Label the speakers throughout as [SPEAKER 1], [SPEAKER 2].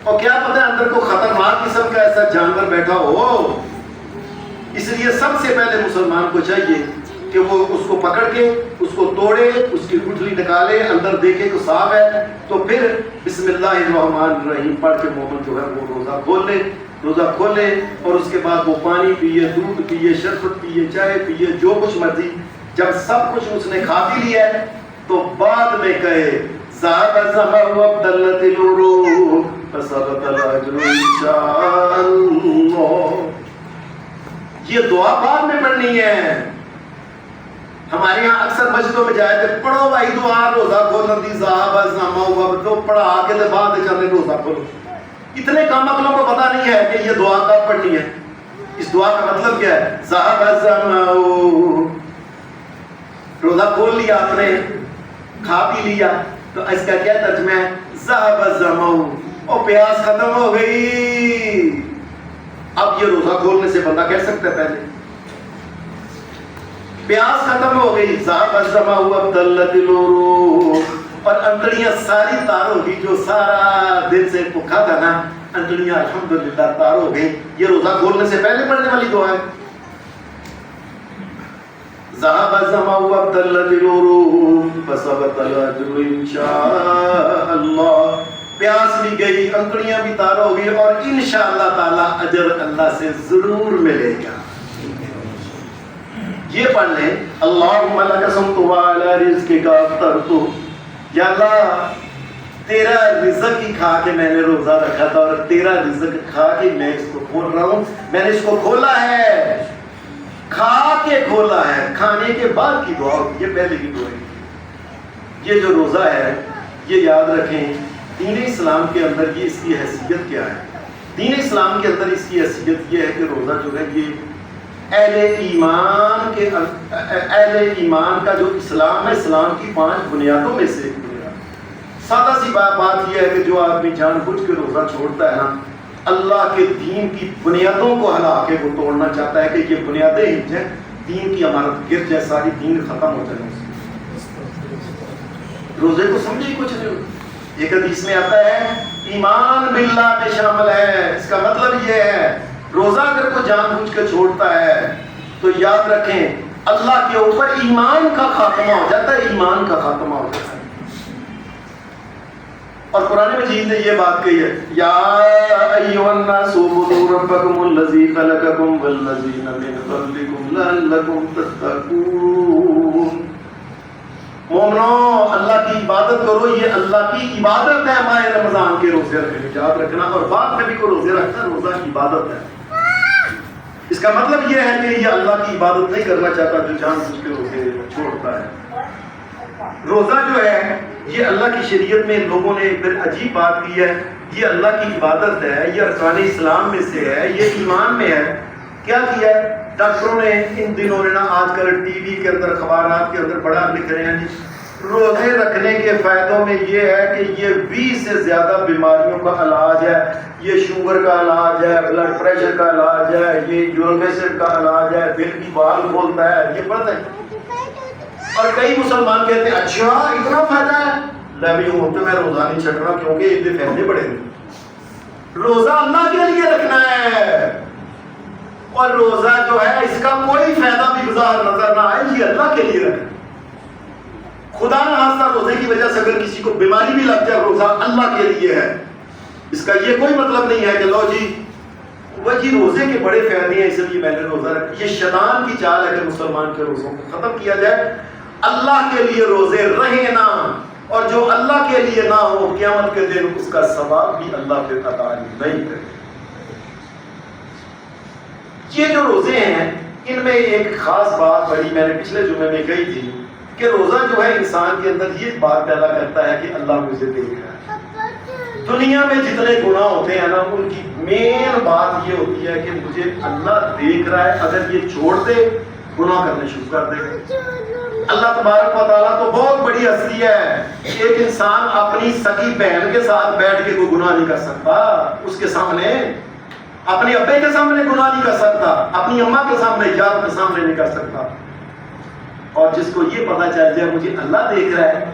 [SPEAKER 1] اور کیا پتہ ہے اندر کو خطرناک قسم کا ایسا جانور بیٹھا ہو. اس لیے سب سے پہلے مسلمان کو چاہیے کہ وہ اس کو پکڑ کے اس کو توڑے، اس کی گٹھلی نکالے، اندر دیکھے تو صاف ہے، تو پھر بسم اللہ الرحمن الرحیم پڑھ کے مومن جو ہے وہ روزہ کھولے اور اس کے بعد وہ پانی پیے، دودھ پیے، شربت پیے، چائے پیے، جو کچھ مرضی. جب سب کچھ اس نے کھا پی لیا ہے تو بعد میں کہے ذهب الظمأ وابتلت العروق فثبت الأجر إن شاء الله. یہ دعا بعد میں پڑھنی ہے. ہمارے یہاں اکثر مسجدوں میں جائے تھے پڑھو بھائی دعا روزہ کھولنے دی ذهب الظمأ وابتلت، پڑھا کے تو بعد چلے روزہ کھولو. اتنے کام عقلوں کو پتہ نہیں ہے کہ یہ دعا کب پڑھنی ہے. اس دعا کا مطلب کیا ہے؟ ذهب الظمأ، روزہ کھول لیا آپ نے، کھا پی لیا، تو اس کا کیا ترجمہ ہے؟ ذهب الظمأ، اور پیاس ختم ہو گئی. اب یہ روزہ کھولنے سے بندہ کہہ سکتا ہے پہلے پیاس ختم ہو گئی. ذهب الظمأ وابتلت العروق، اور انتڑیاں ساری تار ہو گئی. جو سارا دن سے بھوکا تھا نا، انتڑیاں الحمدللہ تار ہو گئی. یہ روزہ کھولنے سے پہلے پڑھنے والی دعا ہے. ذهب الظمأ وابتلت العروق فثبت الأجر إن شاء الله. پیاس بھی گئی، انکڑیاں بھی تار ہو گئی، اور انشاءاللہ تعالی اجر اللہ سے ضرور ملے گا. یہ پڑھ لیں اللہم لک صمت وعلی رزقک افطرت. یا اللہ تیرا رزق ہی کھا کے میں نے روزہ رکھا تھا، اور تیرا رزق کھا کے میں اس کو کھول رہا ہوں. میں نے اس کو کھولا ہے، کھا کے کھولا ہے. کھانے کے بعد کی دعا ہوتی ہے، پہلے کی دعا ہے. یہ جو روزہ ہے یہ یاد رکھیں، دین اسلام کے اندر یہ اس کی حیثیت کیا ہے. دین اسلام کے اندر اس کی حیثیت یہ ہے کہ روزہ جو ہے یہ اہل ایمان کا جو اسلام ہے، اسلام کی 5 بنیادوں میں سے ایک بنیاد. سادہ سی بات یہ ہے کہ جو آدمی جان بوجھ کے روزہ چھوڑتا ہے نا، اللہ کے دین کی بنیادوں کو ہلا کے وہ توڑنا چاہتا ہے کہ یہ بنیادیں ہی جائیں، دین کی عمارت گر جائے، ساری دین ختم ہو جائے. روزے کو سمجھے کچھ نہیں. ایک حدیث میں آتا ہے ایمان باللہ میں شامل ہے. اس کا مطلب یہ ہے روزہ اگر کوئی جان بوجھ کے چھوڑتا ہے تو یاد رکھیں اللہ کے اوپر ایمان کا خاتمہ ہو جاتا ہے، ایمان کا خاتمہ ہو جاتا ہے. اور قرآن مجید نے یہ بات کہی ہے یا ایھا الناس اعبدوا ربکم الذی خلقکم والذین من قبلکم لعلکم تتقون. مومنو اللہ کی عبادت کرو، یہ اللہ کی عبادت ہے. ماہ رمضان کے روزے رکھنے یاد رکھنا، اور بعد میں بھی کوئی روزے رکھنا، روزہ کی عبادت ہے. اس کا مطلب یہ ہے کہ یہ اللہ کی عبادت نہیں کرنا چاہتا جو جان بوجھ کے روزے چھوڑتا ہے. روزہ جو ہے یہ اللہ کی شریعت میں لوگوں نے پھر عجیب بات کی ہے، یہ اللہ کی عبادت ہے، یہ ارکان اسلام میں سے ہے، یہ ایمان میں ہے. کیا کیا ہے ڈاکٹروں نے ان دنوں نے نا، آج کل ٹی وی کے اندر اخبارات کے اندر بڑا لکھ رہے ہیں جی روزے رکھنے کے فائدوں میں یہ ہے کہ یہ 20 سے زیادہ بیماریوں کا علاج ہے. یہ شوگر کا علاج ہے، بلڈ پریشر کا علاج ہے، یہ یورک ایسڈ کا علاج ہے، دل کی بال کھولتا ہے. یہ پڑھتے ہیں اور کئی مسلمان کہتے ہیں اچھا اتنا فائدہ ہے، میں بھی ہوں تو میں روزہ نہیں چھٹ رہا کیونکہ اتنے فائدے بڑے ہیں. روزہ اللہ کے لیے رکھنا ہے، اور روزہ جو ہے اس کا کوئی فائدہ بھی بظاہر نظر نہ آئے، یہ اللہ کے لیے رکھنا. خدا نہ خواستہ روزے کی وجہ سے اگر کسی کو بیماری بھی لگ جائے، روزہ اللہ کے لیے ہے. اس کا یہ کوئی مطلب نہیں ہے کہ لو جی وہ جی روزے کے بڑے فائدے ہیں اس لیے میں نے روزہ رکھا. یہ شیطان کی چال ہے کہ مسلمان کے روزوں کو ختم کیا جائے. اللہ کے لیے روزے رہے نا، اور جو اللہ کے لیے نہ ہو قیامت کے دن اس کا ثواب بھی اللہ پھر عطا نہیں کرے. یہ جو روزے ہیں ان میں ایک خاص بات بڑی میں نے پچھلے جمعے میں کہی تھی کہ روزہ جو ہے انسان کے اندر یہ بات پیدا کرتا ہے کہ اللہ مجھے دیکھ رہا ہے. دنیا میں جتنے گناہ ہوتے ہیں نا ان کی مین بات یہ ہوتی ہے کہ مجھے اللہ دیکھ رہا ہے. اگر یہ چھوڑ دے گناہ کرنے شروع کر دے. اللہ تبارک و تعالیٰ تو بہت بڑی ہستی ہے. ایک انسان اپنی سگی بہن کے ساتھ بیٹھ کے کوئی گناہ نہیں کر سکتا، اس کے سامنے اپنے ابے کے سامنے گناہ نہیں کر سکتا، اپنی اماں کے سامنے یار کے سامنے نہیں کر سکتا. اور جس کو یہ پتا چل جائے مجھے اللہ دیکھ رہا ہے،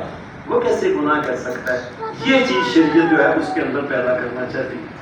[SPEAKER 1] وہ کیسے گناہ کر سکتا ہے؟ یہ چیز شریعت جو ہے اس کے اندر پیدا کرنا چاہتی ہے.